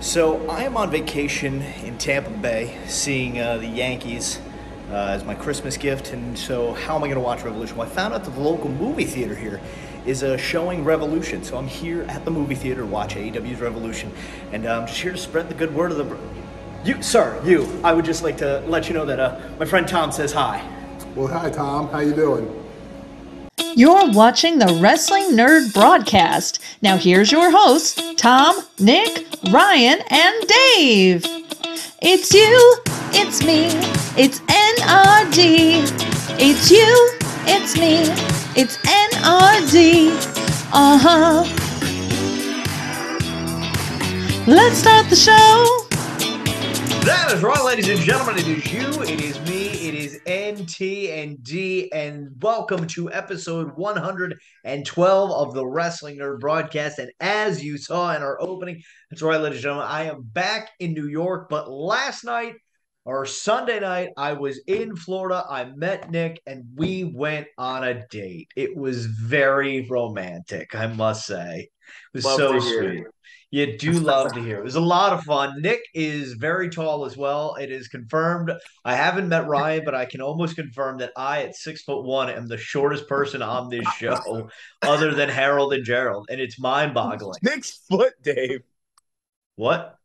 So I am on vacation in Tampa Bay, seeing the Yankees as my Christmas gift. And so, how am I going to watch Revolution? Well, I found out that the local movie theater here is showing Revolution. So I'm here at the movie theater to watch AEW's Revolution, and I'm just here to spread the good word of the. You, sir, you. I would just like to let you know that my friend Tom says hi. Well, hi, Tom. How you doing? You're watching the Wrestling Nerd broadcast. Now here's your hosts, Tom, Nick, Ryan, and Dave. It's you, it's me, it's NRD. It's you, it's me, it's NRD. Uh-huh. Let's start the show. That is right, ladies and gentlemen. It is you, it is me, it is NT&D, and welcome to episode 112 of the Wrestling Nerd broadcast. And as you saw in our opening, that's right, ladies and gentlemen, I am back in New York, but last night, or Sunday night, I was in Florida. I met Nick, and we went on a date. It was very romantic, I must say. It was Love so to hear. sweet. You do love to hear. It was a lot of fun. Nick is very tall as well. It is confirmed. I haven't met Ryan, but I can almost confirm that I, at 6'1", am the shortest person on this show, other than Harold and Gerald, and it's mind-boggling. 6 foot, Dave. What?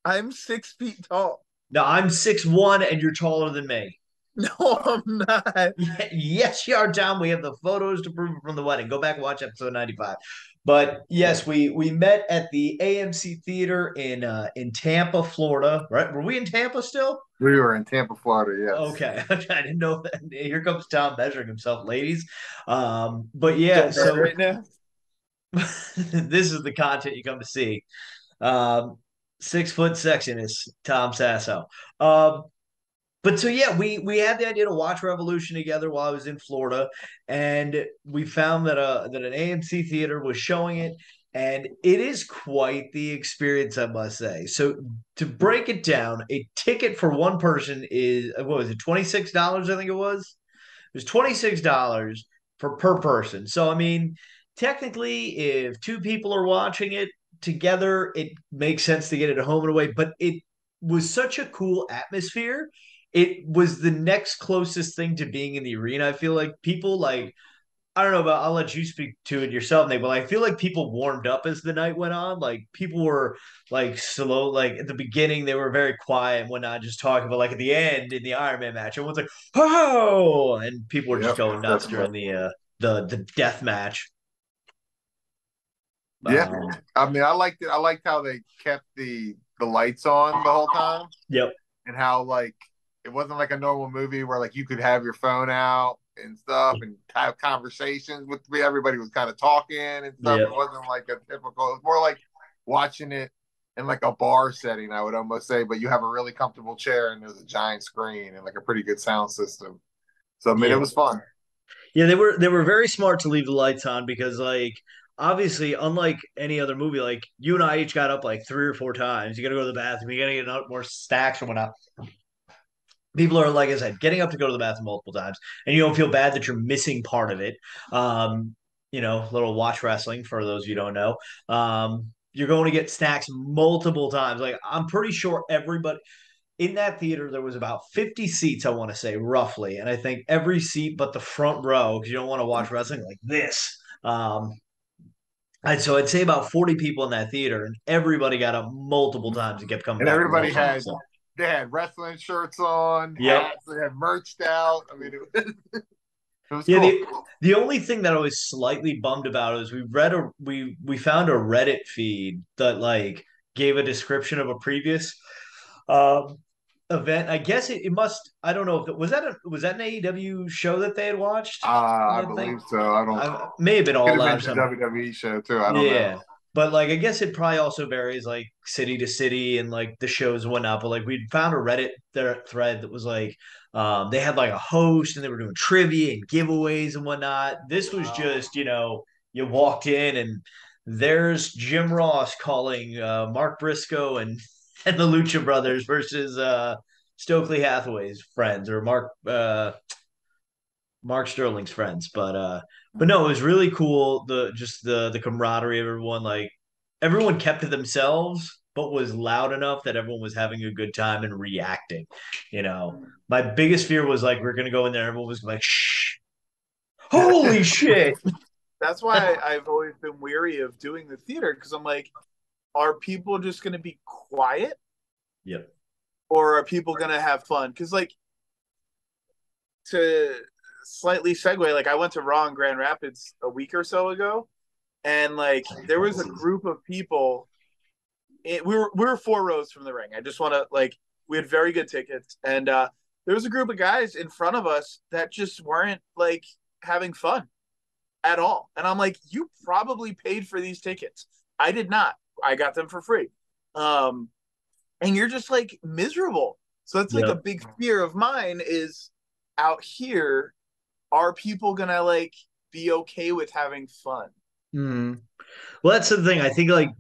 I'm 6 feet tall. No, I'm 6'1", and you're taller than me. No, I'm not. Yes, you are, Tom. We have the photos to prove it from the wedding. Go back and watch episode 95. But yes, we met at the AMC Theater in Tampa, Florida. Right? Were we in Tampa still? We were in Tampa, Florida, yes. Okay, I didn't know that. Here comes Tom measuring himself, ladies. But yeah, Don't so right now. this is the content you come to see. 6 foot sexiness, Tom Sasso. But so yeah, we had the idea to watch Revolution together while I was in Florida, and we found that an AMC theater was showing it, and it is quite the experience, I must say. So to break it down, a ticket for one person is what was it, $26? I think it was. It was $26 for per person. So I mean, technically, if two people are watching it together, it makes sense to get it at home and away. But it was such a cool atmosphere. It was the next closest thing to being in the arena. I feel like people like I don't know about I'll let you speak to it yourself, Nate, but I feel like people warmed up as the night went on. Like people were like slow, like at the beginning they were very quiet and whatnot, just talking, but like at the end in the Iron Man match, everyone's like, oh, and people were just Yep, going nuts during definitely. the death match. Yeah, Um, I mean, I liked it. I liked how they kept the lights on the whole time, yep, and how like it wasn't like a normal movie where like you could have your phone out and stuff and have conversations with everybody was kind of talking and stuff. yep. It wasn't like a typical. It was more like watching it in like a bar setting, I would almost say. But you have a really comfortable chair and there's a giant screen and like a pretty good sound system. So I mean, it Yeah. was fun. Yeah, they were very smart to leave the lights on because like obviously unlike any other movie, like you and I each got up like three or four times. You gotta go to the bathroom, you gotta get out more stacks or whatnot. People are like I said, getting up to go to the bathroom multiple times, and you don't feel bad that you're missing part of it. Little watch wrestling for those of you who don't know. You're going to get snacks multiple times. Like I'm pretty sure everybody in that theater there was about 50 seats, I want to say roughly, and I think every seat but the front row because you don't want to watch wrestling like this. So I'd say about 40 people in that theater, and everybody got up multiple times and kept coming And back for more everybody seats. had So, they had wrestling shirts on, yep. hats, they had merched out. I mean, it was Yeah, cool. the only thing that I was slightly bummed about is we found a Reddit feed that like gave a description of a previous um event. I guess it must. I don't know if was that an AEW show that they had watched on I that thing. believe so. I don't. I may have been Could all have out or been the something. WWE show too. I don't know. Yeah. But like I guess it probably also varies like city to city and like the shows and whatnot. But like we found a Reddit thread that was like they had like a host and they were doing trivia and giveaways and whatnot. This was just, you walked in and there's Jim Ross calling Mark Briscoe and and the Lucha Brothers versus Stokely Hathaway's friends or Mark Sterling's friends. But no, it was really cool. The camaraderie of everyone, like everyone kept to themselves. but was loud enough that everyone was having a good time and reacting. My biggest fear was like we're gonna go in there, everyone was like, shh, holy shit. That's why I've always been weary of doing the theater, because I'm like, are people just going to be quiet? Yep. Or are people going to have fun? Because, like, to slightly segue, like, I went to Raw in Grand Rapids a week or so ago, and, like, there was a group of people. We were 4 rows from the ring. I just want to, like, we had very good tickets, and there was a group of guys in front of us that just weren't, like, having fun at all. And I'm like, you probably paid for these tickets. I did not. I got them for free. And you're just like miserable. So that's like a big fear of mine is out here. Are people going to like be okay with having fun? Well, that's the thing. I think like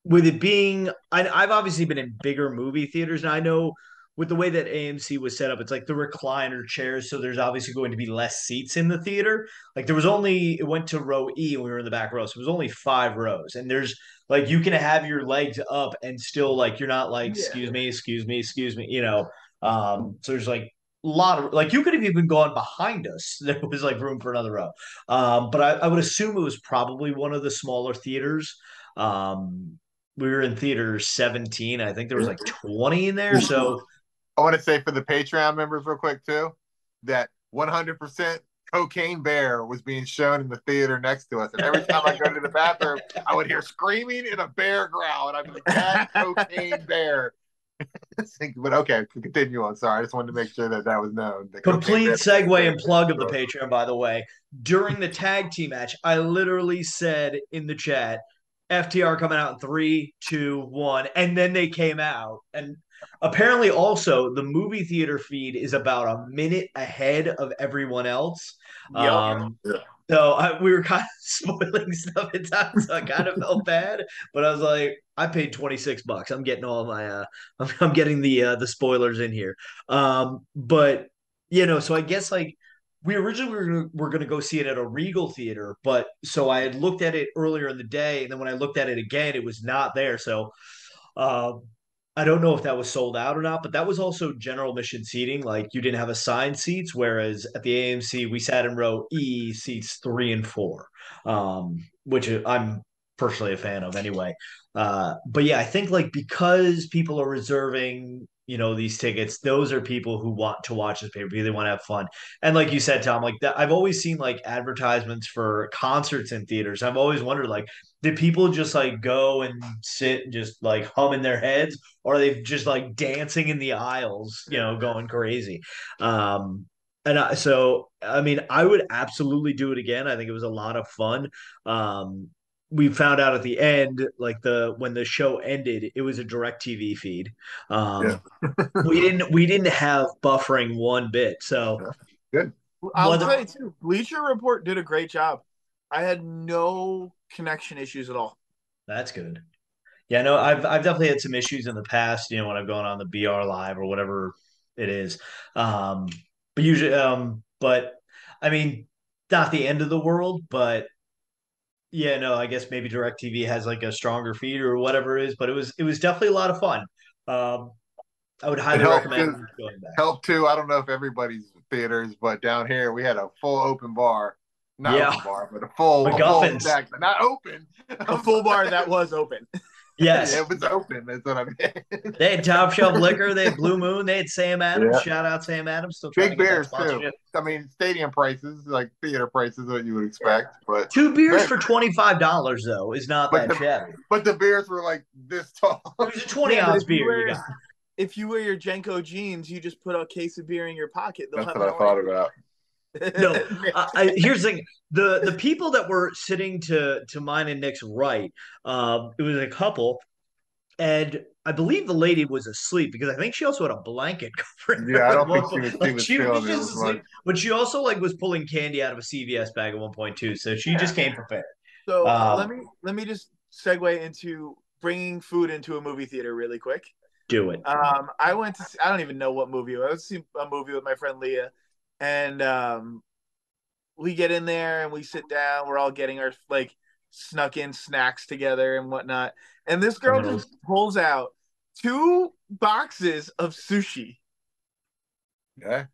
with it being, I've obviously been in bigger movie theaters, and I know with the way that AMC was set up, it's like the recliner chairs, so there's obviously going to be less seats in the theater. Like it went to row E and we were in the back row, so it was only 5 rows, and there's like you can have your legs up and still like you're not like excuse me, excuse me, excuse me, So there's like a lot of like you could have even gone behind us. There was like room for another row, but I would assume it was probably one of the smaller theaters. We were in theater 17. I think there was like 20 in there. So I want to say for the Patreon members real quick too, that 100% Cocaine Bear was being shown in the theater next to us. And every time I go to the bathroom, I would hear screaming and a bear growl. And I'd be like, that's Cocaine Bear. But okay, continue on. Sorry, I just wanted to make sure that was known. Complete segue and plug of the Patreon, by the way. During the tag team match, I literally said in the chat, FTR coming out in 3, 2, 1, and then they came out. And apparently, also the movie theater feed is about a minute ahead of everyone else. So we were kind of spoiling stuff at times, so I kind of felt bad. But I was like, I paid $26. I'm getting all my, I'm getting the spoilers in here. But so I guess like we originally were gonna go see it at a Regal theater, but so I had looked at it earlier in the day, and then when I looked at it again, it was not there. So uh, I don't know if that was sold out or not, but that was also general admission seating. Like you didn't have assigned seats, whereas at the AMC we sat in row E, seats 3 and 4, which I'm personally a fan of anyway. But yeah, I think like because people are reserving these tickets, those are people who want to watch this pay-per-view. They want to have fun. And like you said, Tom, like that I've always seen like advertisements for concerts in theaters. I've always wondered like, did people just like go and sit and just like hum in their heads, or are they just like dancing in the aisles, going crazy? So I mean, I would absolutely do it again. I think it was a lot of fun. We found out at the end, like when the show ended, it was a direct TV feed. We didn't have buffering one bit. So good. I'll tell you too, Bleacher Report did a great job. I had no connection issues at all. That's good. Yeah, no, I've definitely had some issues in the past, when I've gone on the BR Live or whatever it is. But usually, but I mean, not the end of the world, but yeah, no, I guess maybe DirecTV has like a stronger feed or whatever it is, but it was definitely a lot of fun. I would highly recommend going back. Help too. I don't know if everybody's theaters, but down here we had a full open bar. Not open bar, but a full stack, but not open. A full bar that was open. Yes. Yeah, it was open. That's what I mean. They had Top Shelf Liquor. They had Blue Moon. They had Sam Adams. Yeah. Shout out Sam Adams. Still big beers too. I mean, stadium prices, like theater prices, what you would expect. But 2 beers for $25 though is not that shabby. But the beers were like this tall. It was a 20-ounce beer. If you wear your Jenko jeans, you just put a case of beer in your pocket. That's what I thought about. No, here's the thing: the people that were sitting to mine and Nick's right, it was a couple, and I believe the lady was asleep because I think she also had a blanket covering her. Yeah, I don't think she was just asleep, but she also like was pulling candy out of a CVS bag at one point too, so she just came prepared. So let me just segue into bringing food into a movie theater really quick. Do it. I went to I don't even know what movie. I was see a movie with my friend Leah. And we get in there and we sit down. We're all getting our like snuck in snacks together and whatnot. And this girl just pulls out 2 boxes of sushi. Yeah.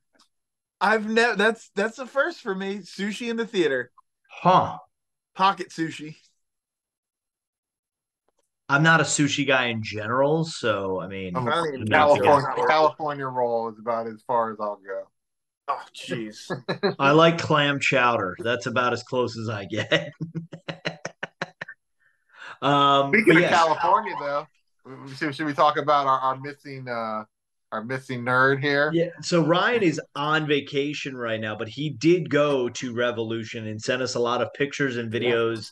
I've never that's the first for me. Sushi in the theater. Huh. Pocket sushi. I'm not a sushi guy in general, so I mean, California roll is about as far as I'll go. Oh, jeez. I like clam chowder. That's about as close as I get. Speaking of California, though, should we talk about our missing nerd here? Yeah. So Ryan is on vacation right now, but he did go to Revolution and sent us a lot of pictures and videos.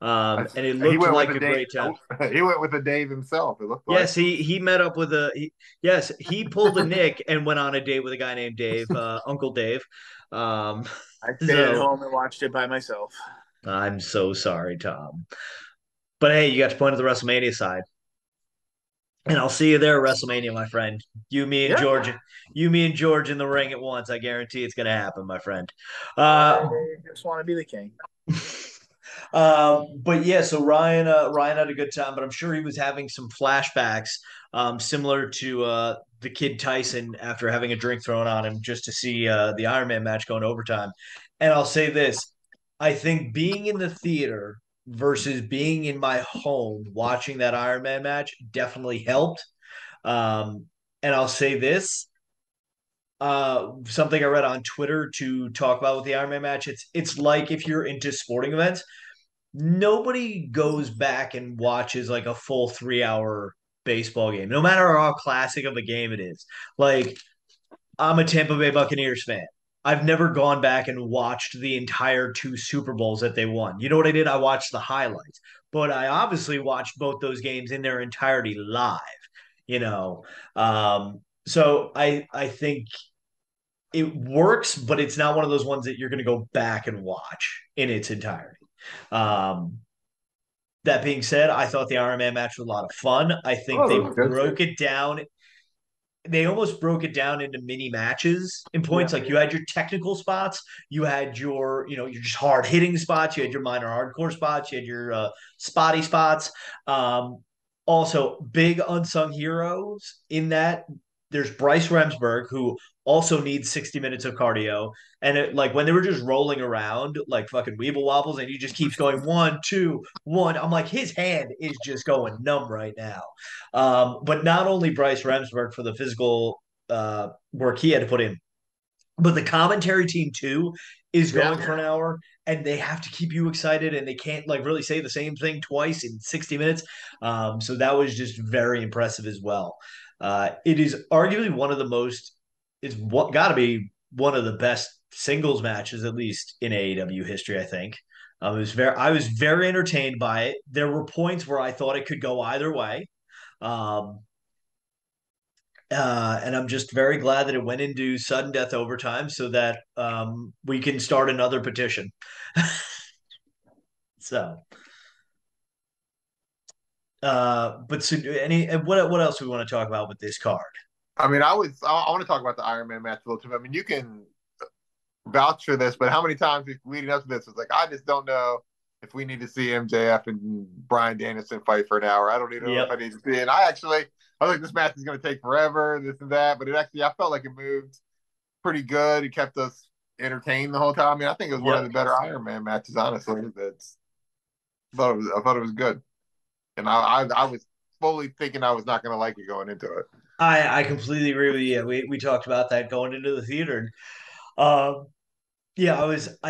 And it looked like a great time. He went with the Dave himself. It looked like. Yes, he met up with he pulled a Nick and went on a date with a guy named Dave, Uncle Dave. I stayed at home and watched it by myself. I'm so sorry, Tom. But hey, you got to point to the WrestleMania side. And I'll see you there at WrestleMania, my friend. You, me, and George in the ring at once. I guarantee it's gonna happen, my friend. I just want to be the king. But yeah, so Ryan had a good time, but I'm sure he was having some flashbacks, similar to the Kid Tyson after having a drink thrown on him just to see the Iron Man match going overtime. And I'll say this: I think being in the theater versus being in my home watching that Iron Man match definitely helped. And I'll say this. Something I read on Twitter to talk about with the Iron Man match. It's like if you're into sporting events, nobody goes back and watches like a full 3 hour baseball game, no matter how classic of a game it is. Like, I'm a Tampa Bay Buccaneers fan. I've never gone back and watched the entire 2 Super Bowls that they won. You know what I did? I watched the highlights, but I obviously watched both those games in their entirety live. You know, so I think it works, but it's not one of those ones that you're going to go back and watch in its entirety. Um, that being said, I thought the Iron Man match was a lot of fun. I think they broke it down. They almost broke it down into mini matches in points. Like you had your technical spots, you had your just hard hitting spots, you had your minor hardcore spots, you had your spotty spots. Also, big unsung heroes in that. There's Bryce Remsburg, who also needs 60 minutes of cardio. And like when they were just rolling around like fucking weeble wobbles, and he just keeps going 1, 2, 1. I'm like, his hand is just going numb right now. But not only Bryce Remsburg for the physical work he had to put in, but the commentary team too is going for an hour, and they have to keep you excited, and they can't like really say the same thing twice in 60 minutes. So that was just very impressive as well. It is arguably one of the most. It's what got to be one of the best singles matches, at least in AEW history. I think I was very entertained by it. There were points where I thought it could go either way. Um, and I'm just very glad that it went into sudden death overtime so that we can start another petition. So, but so what else do we want to talk about with this card? I mean, I want to talk about the Iron Man match a little too. I mean, you can vouch for this, but how many times leading up to this was like, I just don't know if we need to see MJF and Bryan Danielson fight for an hour. I don't even know if I need to see it. And I was like, this match is going to take forever, this and that. But I felt like it moved pretty good. It kept us entertained the whole time. I mean, I think it was one of the better Iron Man matches, honestly. I thought it was good. And I was fully thinking I was not going to like it going into it. I completely agree with you. We talked about that going into the theater. I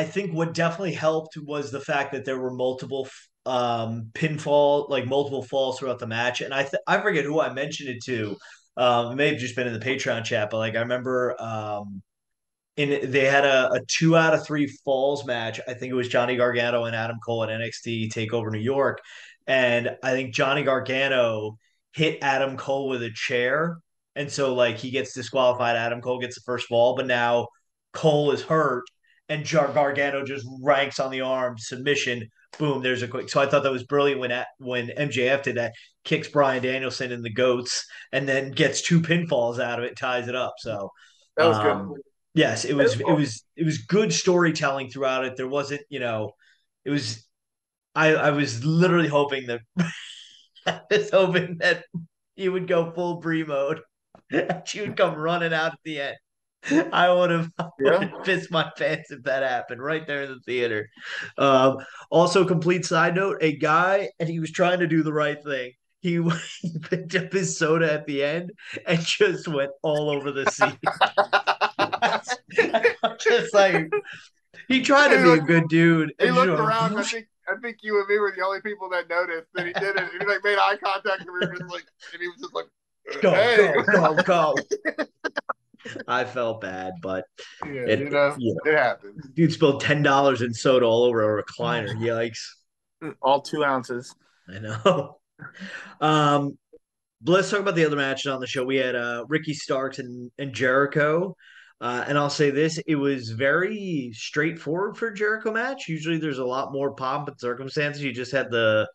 think what definitely helped was the fact that there were multiple multiple falls throughout the match. And I forget who I mentioned it to. It may have just been in the Patreon chat, but like I remember they had a 2 out of 3 falls match. I think it was Johnny Gargano and Adam Cole at NXT Takeover New York. And I think Johnny Gargano hit Adam Cole with a chair. And so like he gets disqualified. Adam Cole gets the first fall, but now Cole is hurt and Gargano just ranks on the arm, submission, boom, there's a quick. So I thought that was brilliant when MJF did that, kicks Bryan Danielson in the goats, and then gets 2 pinfalls out of it, ties it up. So that was good. Yes, it was good storytelling throughout it. There wasn't, it was. I was literally hoping that I was hoping that he would go full Brie mode. She would come running out at the end. I would Yeah. have pissed my pants if that happened right there in the theater. Um, Also, complete side note: a guy, and he was trying to do the right thing. He, he picked up his soda at the end and just went all over the seat. Just like he tried to He be a looked, good dude. he And looked around. And I think you and me were the only people that noticed that he did it. And he like made eye contact, and we were just like, and he was just like, go, "Hey." go. I felt bad, but Yeah, it it happens. dude spilled $10 in soda all over a recliner. Yikes! All 2 ounces. I know. Um, but let's talk about the other matches on the show. We had Ricky Starks and Jericho. And I'll say this, it was very straightforward for a Jericho match. Usually there's a lot more pomp and circumstances. You just had the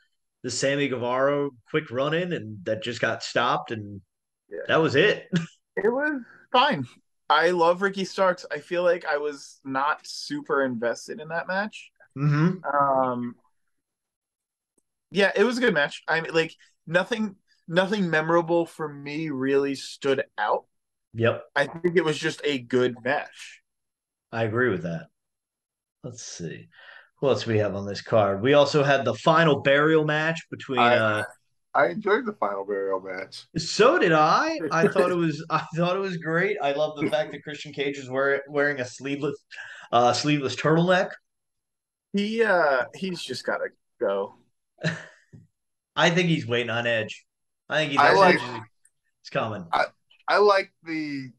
Sammy Guevara quick run in and that just got stopped and Yeah. that was it. It was fine. I love Ricky Starks. I feel like I was not super invested in that match. Mm-hmm. Yeah, it was a good match. I mean, like nothing memorable for me really stood out. Yep. I think it was just a good match. I agree with that. Let's see. Who else we have on this card? We also had the final burial match between I enjoyed the final burial match. so did I. I thought it was great. I love the fact that Christian Cage is wearing a sleeveless turtleneck. He's just gotta go. I think he's waiting on Edge. I think I like it's coming. I like the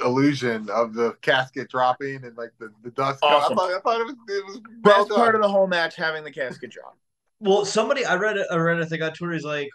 illusion of the casket dropping and like the dust. Awesome. I thought it was Best part of the whole match having the casket drop. Well, I read a thing on Twitter. He's like,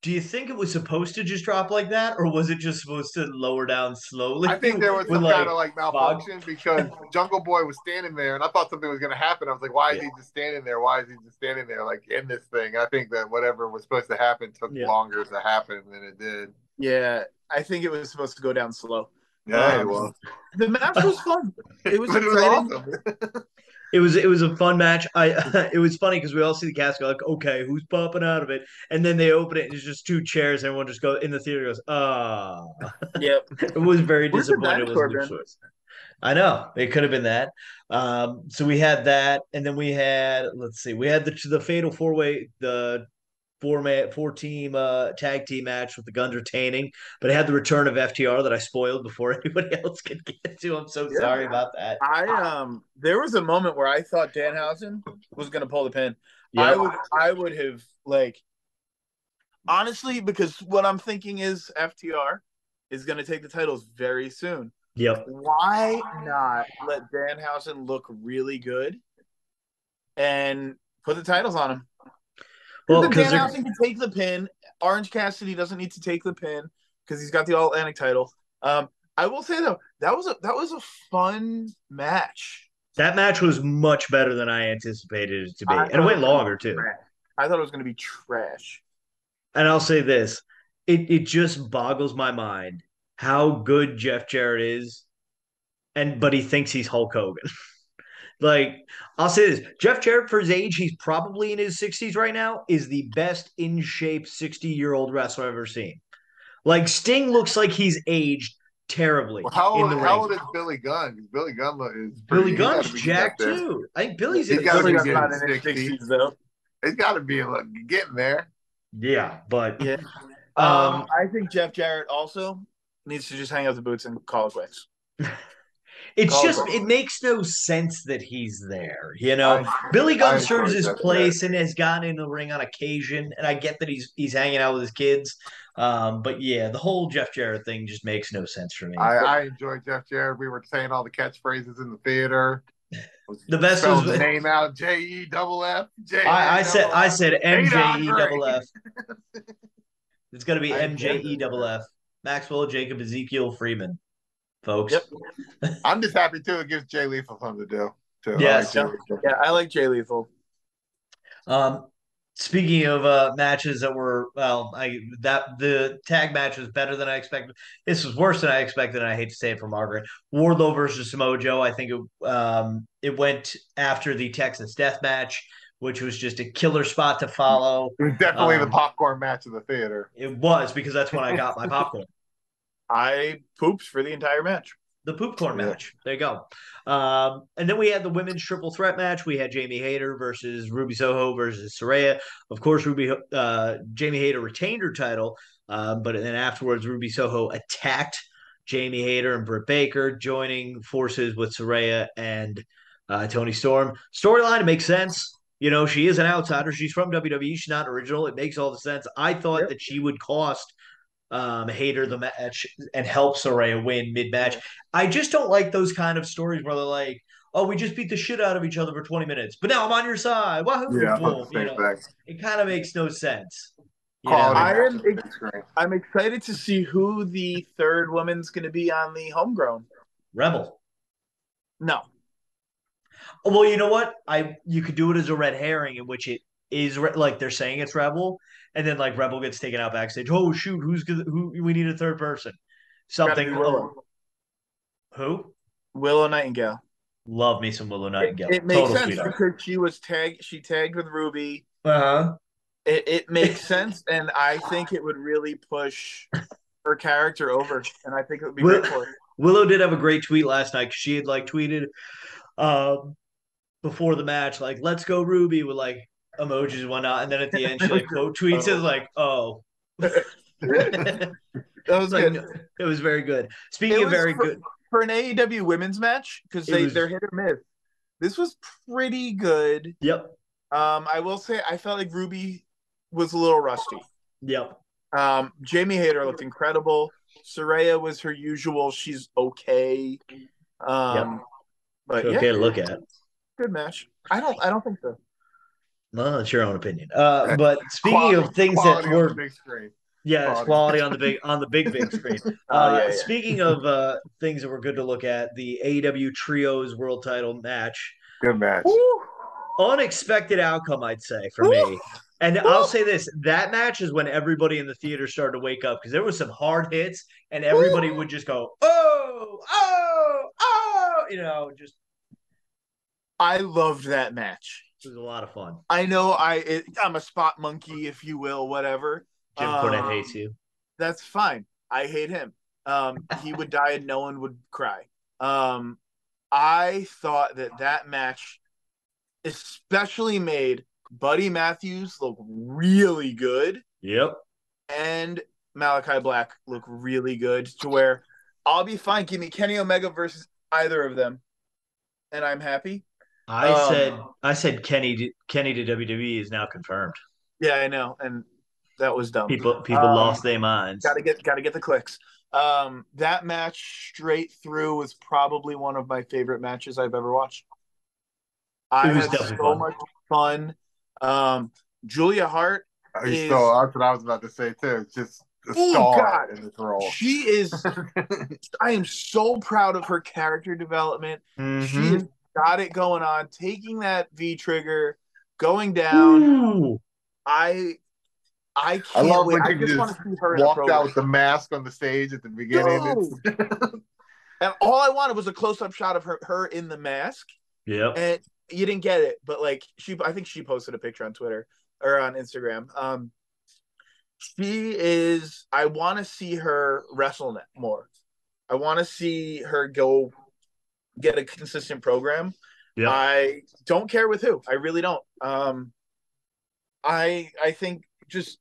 do you think it was supposed to just drop like that, or was it just supposed to lower down slowly? I think there was some like, kind of like malfunction because Jungle Boy was standing there, and I thought something was going to happen. I was like, "Why is he just standing there? Why is he just standing there like in this thing?" I think that whatever was supposed to happen took longer to happen than it did. Yeah, I think it was supposed to go down slow. Yeah, well, the match was fun. It was awesome. It was a fun match. It was funny because we all see the casket like, okay, who's popping out of it? And then they open it and it's just 2 chairs. And everyone just goes in the theater goes, ah. Yep. It was very disappointed. It was a choice. I know it could have been that. So we had that, and then we had the fatal 4-way, the 4-team tag team match with the Guns retaining, but it had the return of FTR that I spoiled before anybody else could get to. I'm so sorry about that. There was a moment where I thought Danhausen was going to pull the pin. Yep. I would have honestly, because what I'm thinking is FTR is going to take the titles very soon. Yep. Why not let Danhausen look really good and put the titles on him? Well, because Danhausen can take the pin. Orange Cassidy doesn't need to take the pin because he's got the All Atlantic title. I will say though, that was a fun match. That match was much better than I anticipated it to be, and it went longer too. I thought it was going to be trash. And I'll say this: it just boggles my mind how good Jeff Jarrett is, but he thinks he's Hulk Hogan. Like, I'll say this: Jeff Jarrett, for his age, he's probably in his 60s right now, is the best in shape 60-year-old wrestler I've ever seen. Like, Sting looks like he's aged terribly. Well, how old is Billy Gunn? Billy Gunn's jacked too. I think Billy's in his 60s though. He's got to be getting there. Yeah, but yeah. I think Jeff Jarrett also needs to just hang up the boots and call it quits. It makes no sense that he's there. Billy Gunn serves his place and has gotten in the ring on occasion, and I get that he's hanging out with his kids. But yeah, the whole Jeff Jarrett thing just makes no sense for me. I enjoy Jeff Jarrett. We were saying all the catchphrases in the theater. The best was the name out JEFF. I said MJEFF. It's gonna be MJEFF. Maxwell Jacob Ezekiel Freeman. Folks. Yep. I'm just happy too. It gives Jay Lethal something to do. Too. Yes. I like Jay Lethal. Speaking of matches that were the tag match was better than I expected. This was worse than I expected, and I hate to say it for Margaret. Wardlow versus Samoa Joe. I think it went after the Texas Death match which was just a killer spot to follow. It was definitely the popcorn match of the theater. It was, because that's when I got my popcorn. I pooped for the entire match. The poopcorn match. There you go. And then we had the women's triple threat match. We had Jamie Hayter versus Ruby Soho versus Saraya. Of course, Jamie Hayter retained her title, but then afterwards, Ruby Soho attacked Jamie Hayter and Britt Baker, joining forces with Saraya and Toni Storm. Storyline, it makes sense. You know, she is an outsider. She's from WWE. She's not original. It makes all the sense. I thought that she would cost Hayter the match and help Saraya win mid-match. I just don't like those kind of stories where they're like, "Oh, we just beat the shit out of each other for 20 minutes, but now I'm on your side." Wahoo! Yeah, Boom. same thing. It kind of makes no sense. I'm excited to see who the third woman's going to be on the homegrown. Rebel. No. Well, you know what? You could do it as a red herring, in which it is like they're saying it's Rebel, and then like Rebel gets taken out backstage. Oh shoot, who? We need a third person. Something. Who? Willow Nightingale. Love me some Willow Nightingale. It makes sense because she tagged with Ruby. It makes sense, and I think it would really push her character over, and I think it would be great for her. Willow did have a great tweet last night. She had like tweeted before the match, like, "Let's go Ruby," with like emojis and whatnot, and then at the end she like quote tweets as like, "Oh." That was like, good. It was very good. Speaking of very good for an AEW women's match, because they're hit or miss. This was pretty good. Yep. I will say I felt like Ruby was a little rusty. Yep. Jamie Hayter looked incredible. Saraya was her usual. She's okay. But okay to look at. Good match. I don't think so. Well, that's your own opinion. But speaking of things that were big screen. Yeah, it's quality on the big screen. Speaking of things that were good to look at, the AEW Trios World Title match. Good match. Woo! Unexpected outcome, I'd say, for me. And I'll say this: that match is when everybody in the theater started to wake up, because there was some hard hits, and everybody would just go, "Oh, oh, oh!" You know, just. I loved that match. It was a lot of fun. I know I'm a spot monkey, if you will, whatever. Jim Cornette hates you. That's fine. I hate him. He would die and no one would cry. I thought that match especially made Buddy Matthews look really good. Yep. And Malachi Black look really good, to where I'll be fine. Give me Kenny Omega versus either of them, and I'm happy. I said Kenny to WWE is now confirmed. Yeah, I know, and that was dumb. People lost their minds. Gotta get the clicks. That match straight through was probably one of my favorite matches I've ever watched. I had so much fun. Julia Hart that's what I was about to say too. Just a star in this role. She is. I am so proud of her character development. Mm-hmm. She has got it going on. Taking that V trigger, going down. Ooh. I can't love wait. when I just want to see her walked out with the mask on the stage at the beginning. And all I wanted was a close-up shot of her in the mask. Yeah. And you didn't get it, but like I think she posted a picture on Twitter or on Instagram. She is. I want to see her wrestle more. I want to see her go get a consistent program. Yeah. I don't care with who. I really don't. I think just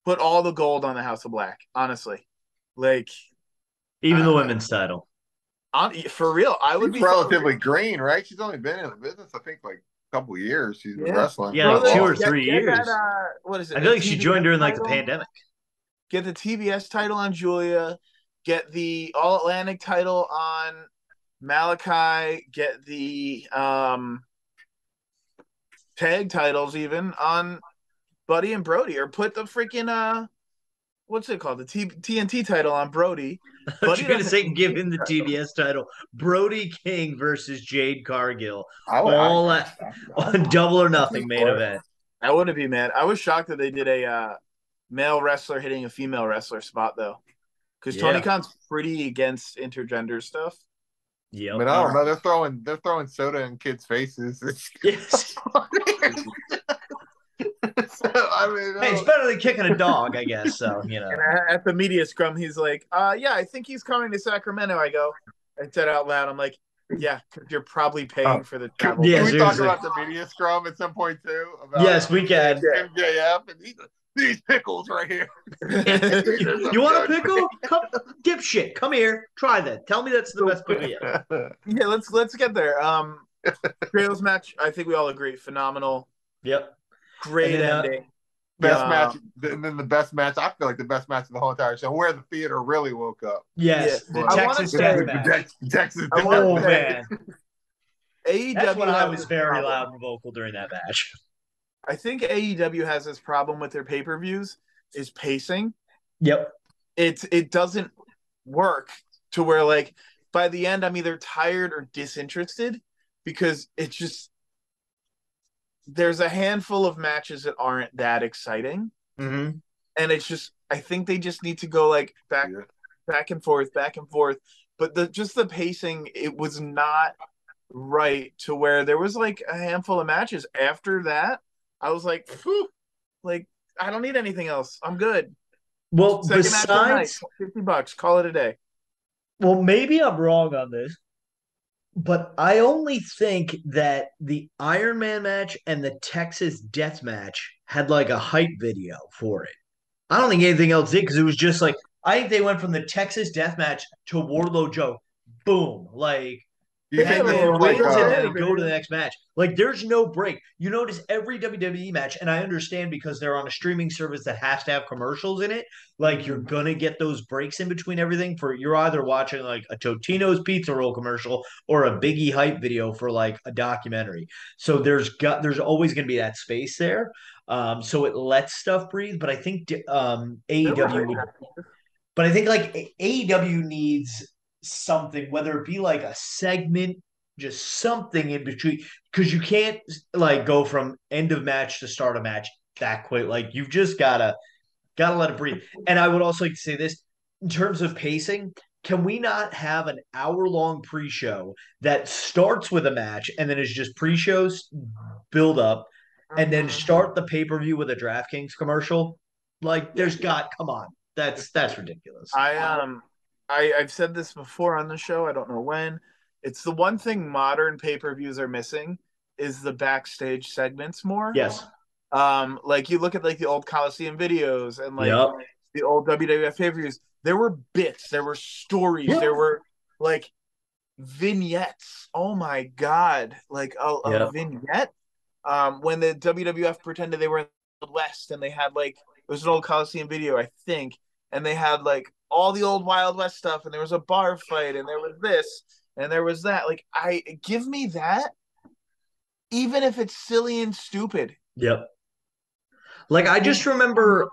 put all the gold on the House of Black. Honestly, like even the women's title. For real, I would be relatively green, right? She's only been in the business, I think, like a couple years. She's been wrestling. Yeah, like 2 or 3 years. What is it? I feel like she joined during like the pandemic. Get the TBS title on Julia. Get the All Atlantic title on Malachi. Get the tag titles even on Buddy and Brody, or put the freaking what's it called? The TNT title on Brody. I was going to say give him the TBS title. Brody King versus Jade Cargill. On Double or Nothing main event. I wouldn't be mad. I was shocked that they did a male wrestler hitting a female wrestler spot, though. Because Tony Khan's pretty against intergender stuff. Yep. I mean, I don't know. They're throwing soda in kids' faces. Yes. So, I mean, Hey, it's better than kicking a dog, I guess. So, you know. And at the media scrum, he's like, yeah, I think he's coming to Sacramento. I said out loud, I'm like, yeah, you're probably paying for the travel. Yeah, can we talk seriously. about the media scrum at some point too? About Yes, we can. MJF and these pickles right here. You want a pickle? Come, dipshit, come here. Try that. Tell me that's the best pickle yet. Yeah, let's get there. Trails match, I think we all agree, phenomenal. Yep. Great ending. Best match, and then the best match. I feel like the best match of the whole entire show, where the theater really woke up. Yes, yeah. the Texas Death Match. Texas. Oh man, AEW. That's when I was very loud and vocal during that match. I think AEW has this problem with their pay-per-views is pacing. Yep. It doesn't work to where like by the end I'm either tired or disinterested because it's just there's a handful of matches that aren't that exciting. Mm-hmm. And it's just I think they just need to go like back and forth. But the pacing, it was not right to where there was like a handful of matches after that. I was like, phew, like I don't need anything else. I'm good. Well, Second besides $50, call it a day. Well, maybe I'm wrong on this, but I only think that the Iron Man match and the Texas Death Match had like a hype video for it. I don't think anything else did because it was just like I think they went from the Texas Death Match to Wardlow Joe, boom, like. And then wins and then go to the next match. Like, there's no break. You notice every WWE match, and I understand because they're on a streaming service that has to have commercials in it. Like, you're gonna get those breaks in between everything. For you're either watching like a Totino's Pizza Roll commercial or a Biggie hype video for like a documentary. So there's always gonna be that space there. So it lets stuff breathe. But I think AEW would. But I think like AEW needs something, whether it be like a segment, just something in between, because you can't like go from end of match to start a match that quick. Like you've just gotta let it breathe. And I would also like to say this in terms of pacing. Can we not have an hour-long pre-show that starts with a match and then is just pre-shows build up and then start the pay-per-view with a DraftKings commercial? Like come on. That's ridiculous. I've said this before on the show. I don't know when. It's the one thing modern pay-per-views are missing is the backstage segments more. Yes. Like you look at like the old Coliseum videos and like the old WWF pay-per-views. There were bits, there were stories, there were like vignettes. Oh my god, like a vignette. When the WWF pretended they were in the West and they had like it was an old Coliseum video, I think, and they had like all the old Wild West stuff, and there was a bar fight, and there was this, and there was that. Like, give me that, even if it's silly and stupid. Yep. Like I just remember,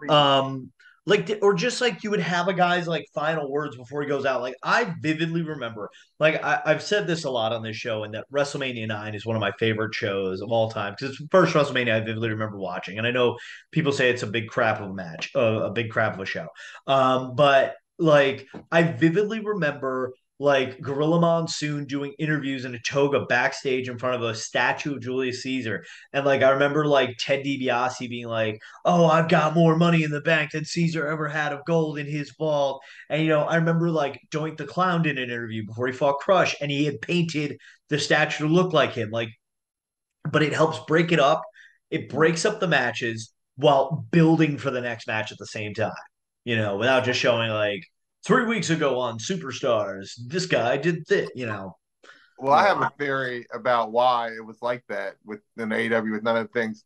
or just like you would have a guy's like final words before he goes out. Like I vividly remember, like I've said this a lot on this show, and that WrestleMania 9 is one of my favorite shows of all time because it's the first WrestleMania I vividly remember watching. And I know people say it's a big crap of a match, a big crap of a show. But like I vividly remember like Gorilla Monsoon doing interviews in a toga backstage in front of a statue of Julius Caesar. And like I remember like Ted DiBiase being like, "Oh, I've got more money in the bank than Caesar ever had of gold in his vault." And I remember like Doink the Clown did an interview before he fought Crush, and he had painted the statue to look like him. Like, but it helps break it up. It breaks up the matches while building for the next match at the same time. Without just showing like 3 weeks ago on Superstars, this guy did this. Well, I have a theory about why it was like that with an AEW with none of the things.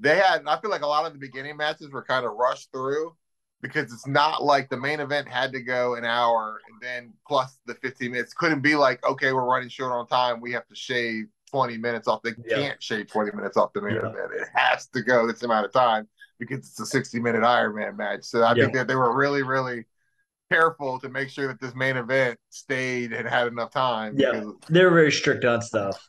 I feel like a lot of the beginning matches were kind of rushed through because it's not like the main event had to go an hour and then plus the 15 minutes. Couldn't be like, okay, we're running short on time. We have to shave 20 minutes off. They can't shave 20 minutes off the main event. It has to go this amount of time because it's a 60-minute Iron Man match. So I think that they were really, really careful to make sure that this main event stayed and had enough time. Yeah, they're very strict on stuff.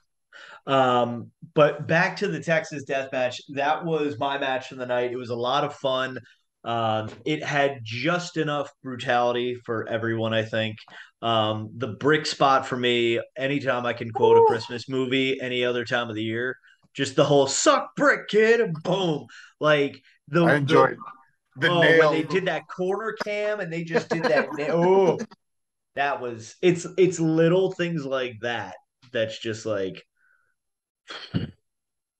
But back to the Texas Death Match, that was my match of the night. It was a lot of fun. It had just enough brutality for everyone, I think. The brick spot for me, anytime I can quote a Christmas movie, any other time of the year, just the whole "suck brick, kid," and boom, like I the enjoyed the oh, when they nails. did that corner cam and they just did that. Oh, that was it's little things like that that's just like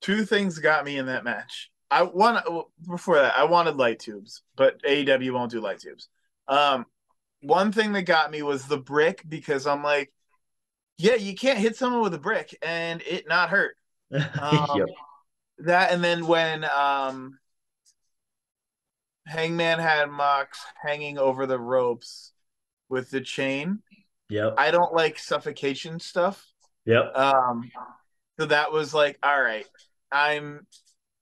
Two things got me in that match. Before that, I wanted light tubes, but AEW won't do light tubes. One thing that got me was the brick because I'm like, yeah, you can't hit someone with a brick and it not hurt. yep. That and then when Hangman had Mox hanging over the ropes with the chain. Yep. I don't like suffocation stuff. Yep. So that was like, all right,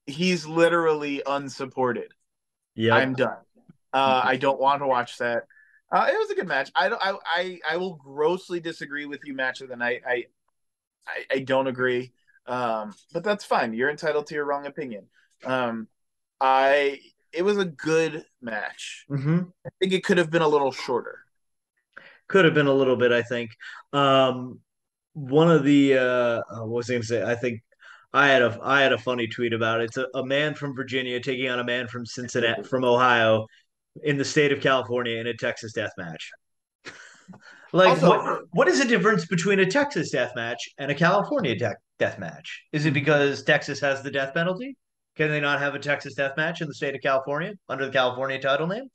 he's literally unsupported. Yep. I'm done. I don't want to watch that. It was a good match. I will grossly disagree with you. Match of the night. I don't agree. But that's fine. You're entitled to your wrong opinion. It was a good match. Mm-hmm. I think it could have been a little shorter. Could have been a little bit, I think. One of the what was I going to say? I think I had a funny tweet about it. It's a man from Virginia taking on a man from Cincinnati, from Ohio, in the state of California in a Texas death match. Like, Also, what is the difference between a Texas death match and a California death match? Is it because Texas has the death penalty? Can they not have a Texas death match in the state of California under the California title name?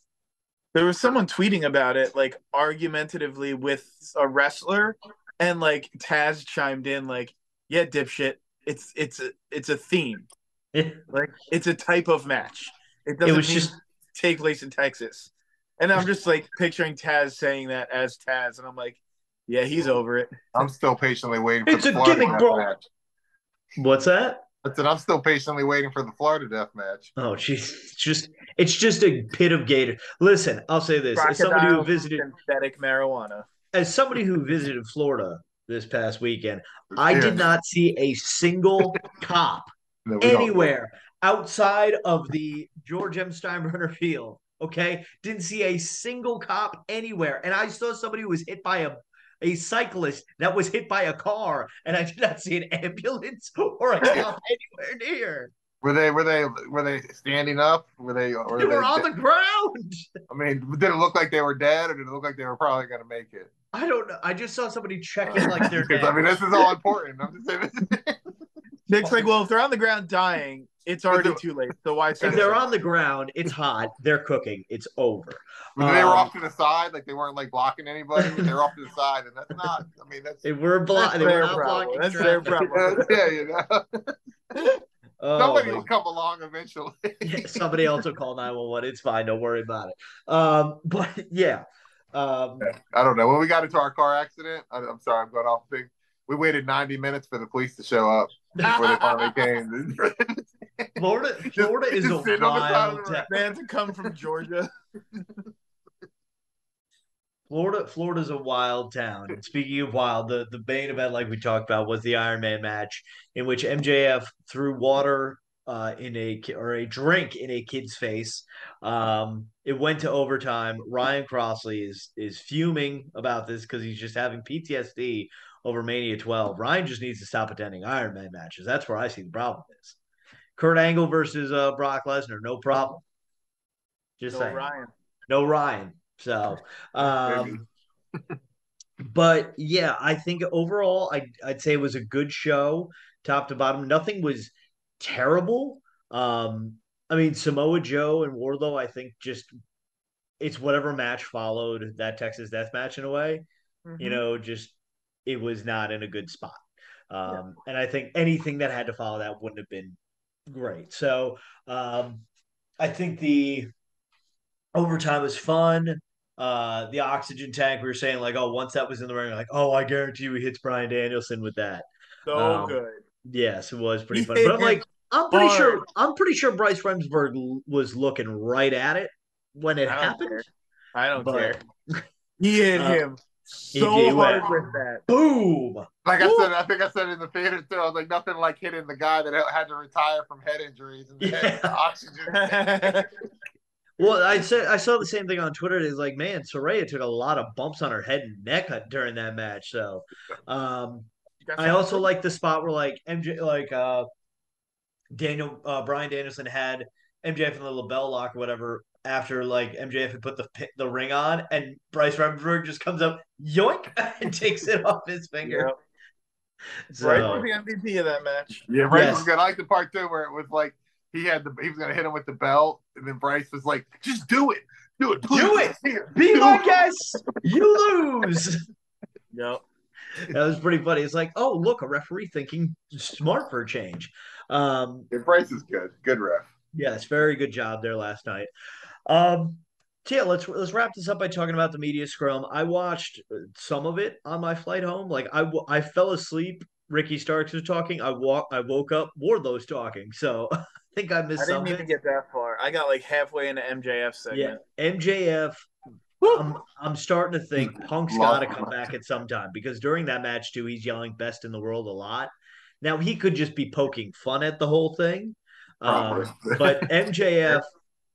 there was someone tweeting about it, like argumentatively with a wrestler, and like Taz chimed in, like, "Yeah, dipshit, it's a theme, like it's a type of match. It doesn't was mean just take place in Texas." And I'm just like picturing Taz saying that as Taz, and I'm like, "Yeah, he's over it." I'm still patiently waiting for it's the a Florida gimmick, death bro. match. What's that? I said I'm still patiently waiting for the Florida death match. Oh, jeez, it's just a pit of gator. Listen, I'll say this: Crocodiles, synthetic marijuana. as somebody who visited Florida this past weekend, I did not see a single cop anywhere outside of the George M. Steinbrenner Field. Okay, didn't see a single cop anywhere, and I saw somebody who was hit by a cyclist that was hit by a car, and I did not see an ambulance or a cop anywhere near. Were they standing up? They were on the ground. I mean, did it look like they were dead, or did it look like they were probably going to make it? I don't know. I just saw somebody checking like they're dead. I mean, this is all important. I'm just saying. Nick's like, well, if they're on the ground dying, it's already too late. So why? If they're on the ground, it's hot. They're cooking. It's over. They were off to the side, like they weren't like blocking anybody. They were off to the side, and that's not. I mean, that's they were blocking. They were not blocking. That's their problem. Yeah, you know. Somebody will come along eventually. Yeah, somebody else will call 911. It's fine. Don't worry about it. But yeah. I don't know. When we got into our car accident, I'm sorry, I'm going off the thing. We waited 90 minutes for the police to show up before they finally came. Florida is a wild town. Man to come from Georgia. Florida's a wild town. And speaking of wild, the main event, like we talked about, was the Iron Man match in which MJF threw water in a drink in a kid's face. It went to overtime. Ryan Crossley is fuming about this because he's just having PTSD over Mania 12. Ryan just needs to stop attending Iron Man matches. That's where I see the problem is. Kurt Angle versus Brock Lesnar, no problem. Just saying. Ryan. No Ryan. So, but yeah, I think overall, I'd say it was a good show, top to bottom. Nothing was terrible. I mean, Samoa Joe and Wardlow, I think just it's whatever match followed that Texas Death Match in a way. Mm-hmm. You know, just it was not in a good spot. And I think anything that had to follow that wouldn't have been great. So I think the overtime was fun. The oxygen tank, we were saying like, oh, once that was in the ring, like, oh, I guarantee you he hits Bryan Danielson with that. So good. Yes, it was pretty fun. But I'm like, I'm pretty sure Bryce Remsburg was looking right at it when it happened. I don't care. He hit him so hard with that. Boom. Like I think I said in the theater too. I was like, nothing like hitting the guy that had to retire from head injuries and the oxygen. Well, I saw the same thing on Twitter. It's like, man, Soraya took a lot of bumps on her head and neck during that match. So, um, You got I something also good? like the spot where like MJ, like Brian Danielson had MJF in the LaBelle lock or whatever after like MJF had put the ring on, and Bryce Remsburg just comes up, yoink, and takes it off his Yeah. finger. Bryce was So the MVP of that match. Yeah, Bryce was yes, good. I like the part too where it was like he was gonna hit him with the belt, and then Bryce was like, "Just do it, please, do it, here, be do my it." guest, you lose. Yep. That was pretty funny. It's like, oh, look, a referee thinking smart for a change. Um, Yeah, Bryce is good ref. yes, very good job there last night. Um, so yeah, let's wrap this up by talking about the media scrum. I watched some of it on my flight home. Like I fell asleep. Ricky Starks was talking. I woke up. Wardlow's talking. So I think I I missed didn't some of even it. get that far. I got like halfway into MJF Yeah, segment. MJF. Woo! I'm starting to think Punk's got to Lost come back at some time because during that match too, he's yelling "best in the world" a lot. Now he could just be poking fun at the whole thing, probably. but MJF,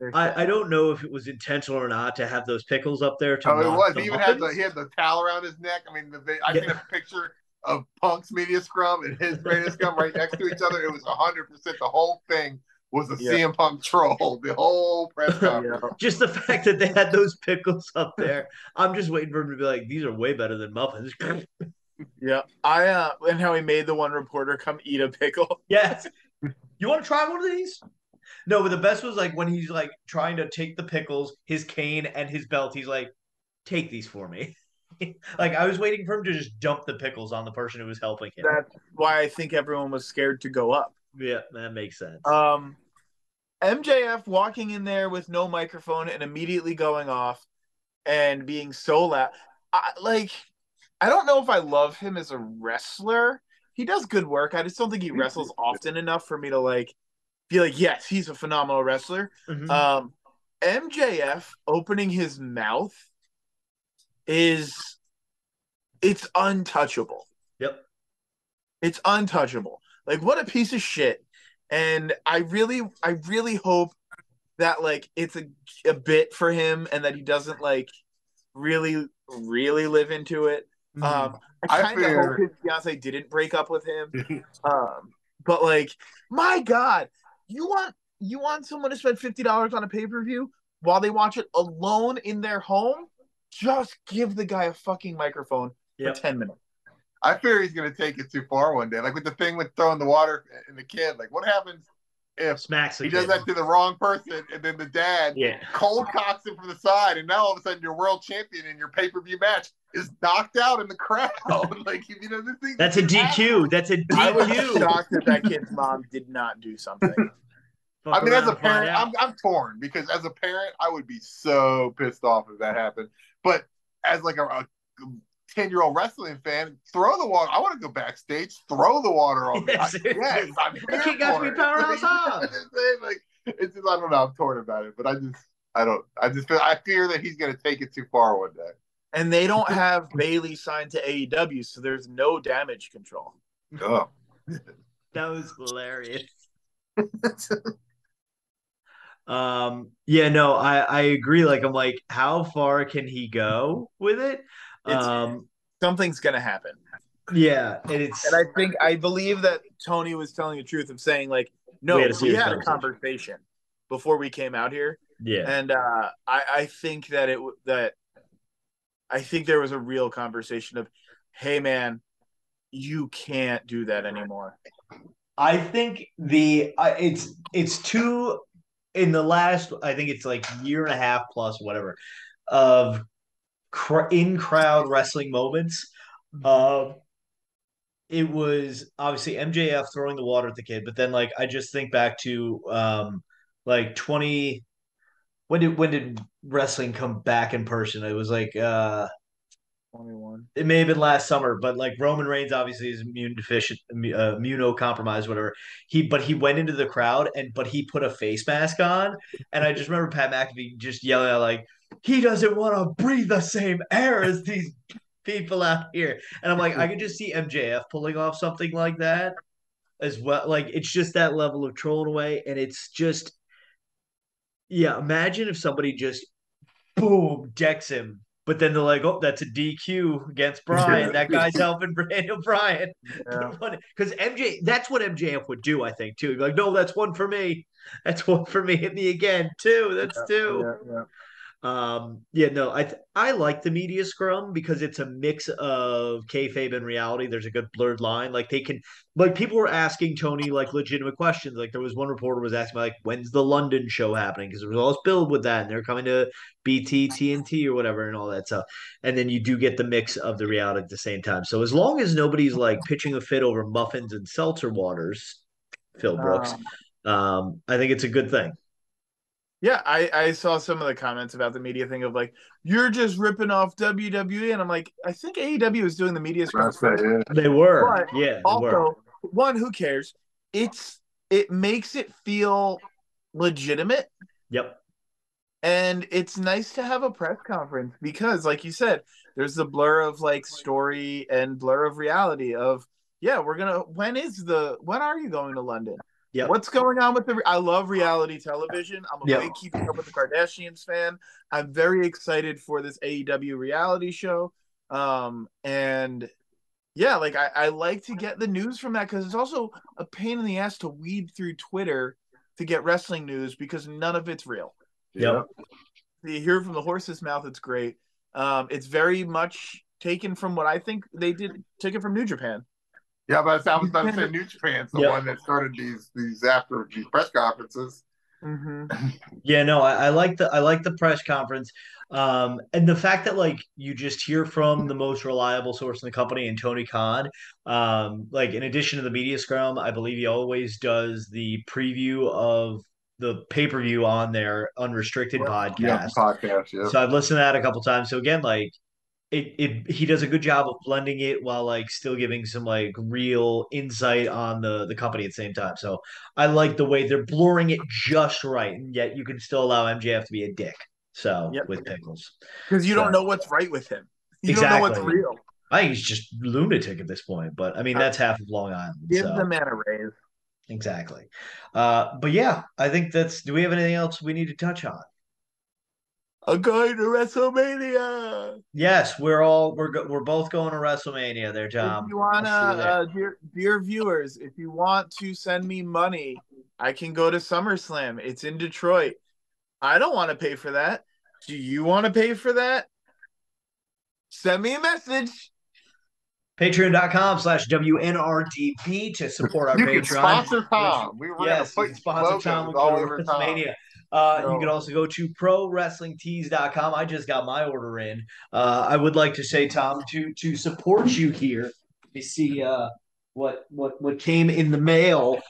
They're I sad. don't know if it was intentional or not to have those pickles up there to Oh, it mock was. the He even had Muffins. the towel around his neck. I mean, I seen Yeah, a picture of Punk's media scrum and his media scrum right next to each other. It was 100%. The whole thing was a Yeah. CM Punk troll. The whole press Yeah. conference. just the fact that they had those pickles up there. I'm just waiting for him to be like, these are way better than muffins. Yeah. And how he made the one reporter come eat a pickle. Yes. You want to try one of these? No, but the best was like when he's like trying to take the pickles, his cane, and his belt. He's like, take these for me. Like I was waiting for him to just dump the pickles on the person who was helping him. That's why I think everyone was scared to go up. Yeah, that makes sense. MJF walking in there with no microphone and immediately going off and being so loud. I don't know if I love him as a wrestler. He does good work. I just don't think he wrestles often enough for me to like be like, yes, he's a phenomenal wrestler. Mhm. MJF opening his mouth is it's untouchable. Yep. It's untouchable. Like what a piece of shit. And I really hope that like it's a bit for him and that he doesn't like really live into it. I I kind of hope fear. his fiance didn't break up with him. But like, my God, you want someone to spend $50 on a pay per view while they watch it alone in their home? Just give the guy a fucking microphone for Yep. 10 minutes. I fear he's going to take it too far one day. Like with the thing with throwing the water in the kid. Like what happens if Smacks the he does kid. that to the wrong person and then the dad Yeah. cold cocks him from the side and now all of a sudden your world champion in your pay-per-view match is knocked out in the crowd. Like this thing. That's a DQ. That's a I was DQ. shocked that kid's mom did not do something. I mean, as a parent, I'm torn because as a parent, I would be so pissed off if that happened. But as like a 10-year-old wrestling fan, throw the water. I want to go backstage, throw the water on me. Yes, Yes, I'm here the kid got to for be it. powerhouse up. Like, it's just, I don't know. I'm torn about it, but I fear that he's going to take it too far one day. And they don't have Bailey signed to AEW, so there's no damage control. Oh. That was hilarious. Yeah, no, I agree. Like, I'm like, how far can he go with it? Something's gonna happen. Yeah, and I believe that Tony was telling the truth of saying like, no, we had a conversation before we came out here. Yeah, and I think that I think there was a real conversation of, hey man, you can't do that anymore. I think it's two in the last, I think it's like year and a half plus whatever of in crowd wrestling moments. It was obviously MJF throwing the water at the kid, but then like I just think back to like 20 when did wrestling come back in person? It was like 21. It may have been last summer, but like Roman Reigns obviously is immune deficient, immunocompromised, whatever. He went into the crowd but he put a face mask on, and I just remember Pat McAfee just yelling out like, he doesn't want to breathe the same air as these people out here, and I'm like, I could just see MJF pulling off something like that as well. Like it's just that level of trolling away, and it's just Yeah, imagine if somebody just boom decks him, but then they're like, "Oh, that's a DQ against Bryan. That guy's helping Daniel Bryan." Yeah. Because MJ, that's what MJF would do, I think, too. Like, no, that's one for me. That's one for me. Hit me again, two. That's two. Yeah. Yeah, no, I like the media scrum because it's a mix of kayfabe and reality. There's a good blurred line. Like they can, like people were asking Tony like legitimate questions. Like there was one reporter was asking like, when's the London show happening? Because there was all this build with that, and they're coming to BT, TNT, or whatever, and all that stuff. And then you do get the mix of the reality at the same time. So as long as nobody's like pitching a fit over muffins and seltzer waters, Phil Brooks, I think it's a good thing. Yeah, I saw some of the comments about the media thing of like, you're just ripping off WWE. And I'm like, I think AEW is doing the media scrum first. They were. But Yeah, they also, were. one, who cares? It makes it feel legitimate. Yep. And it's nice to have a press conference because, like you said, there's the blur of like story and blur of reality of, yeah, when are you going to London? Yep. What's going on with I love reality television. I'm a Yep. big Keeping Up with the Kardashians fan. I'm very excited for this AEW reality show. And yeah, like I like to get the news from that because it's also a pain in the ass to weed through Twitter to get wrestling news because none of it's real. Yep. You hear it from the horse's mouth. It's great. It's very much taken from what I think they did. Took it from New Japan. Yeah, but I was about to say New Japan's the Yep. one that started these after these press conferences. Mm-hmm. Yeah, no, I like the press conference, and the fact that like you just hear from the most reliable source in the company and Tony Khan. Like in addition to the media scrum, I believe he always does the preview of the pay-per-view on their unrestricted podcast. Yeah. So I've listened to that a couple times. So again, like he does a good job of blending it while like still giving some like real insight on the company at the same time. So I like the way they're blurring it just right, and yet you can still allow MJF to be a dick. So with Pickles, because you don't know what's right with him. You exactly. don't know what's real. I think he's just lunatic at this point, but I mean that's half of Long Island. Give the man a raise. Exactly. But yeah, I think that's. Do we have anything else we need to touch on? I'm going to WrestleMania. Yes, we're both going to WrestleMania there, Tom. If you wanna, dear viewers, if you want to send me money, I can go to SummerSlam. It's in Detroit. I don't want to pay for that. Do you want to pay for that? Send me a message. Patreon.com/WNRDB to support our Patreon. You can sponsor Tom. We were going to put sponsor Tom all over WrestleMania. You can also go to ProWrestlingTees.com. I just got my order in. I would like to say, Tom, to support you here. Let me see what came in the mail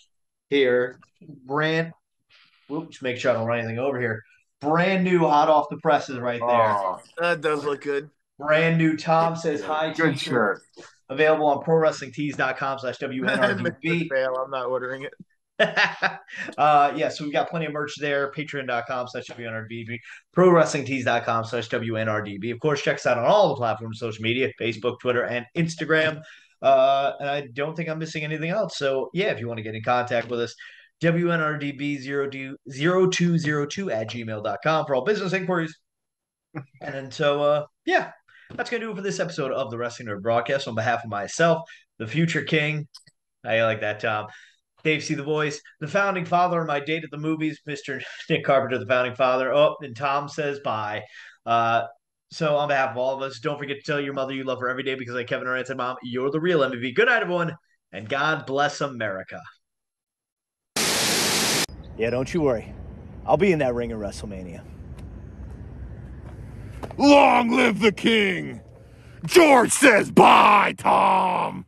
here. Just make sure I don't run anything over here. Brand new, hot off the presses, right there. Oh, that does look good. Brand new. Tom says hi. Good shirt. Available on ProWrestlingTees.com/WNRDB. I'm not ordering it. So we've got plenty of merch there. Patreon.com/WNRDB. ProWrestlingTees.com/WNRDB. Of course, check us out on all the platforms, social media, Facebook, Twitter, and Instagram. And I don't think I'm missing anything else. So yeah, if you want to get in contact with us, WNRDB0202 @gmail.com for all business inquiries. And then that's going to do it for this episode of the Wrestling Nerd Broadcast. On behalf of myself, the future king, how you like that, Tom? DaveCTheVoice, the founding father of my date at the movies, Mr. Nick Carpenter, the founding father. Oh, and Tom says bye. So on behalf of all of us, don't forget to tell your mother you love her every day because like Kevin Durant said, Mom, you're the real MVP. Good night, everyone, and God bless America. Yeah, don't you worry. I'll be in that ring at WrestleMania. Long live the king! George says bye, Tom!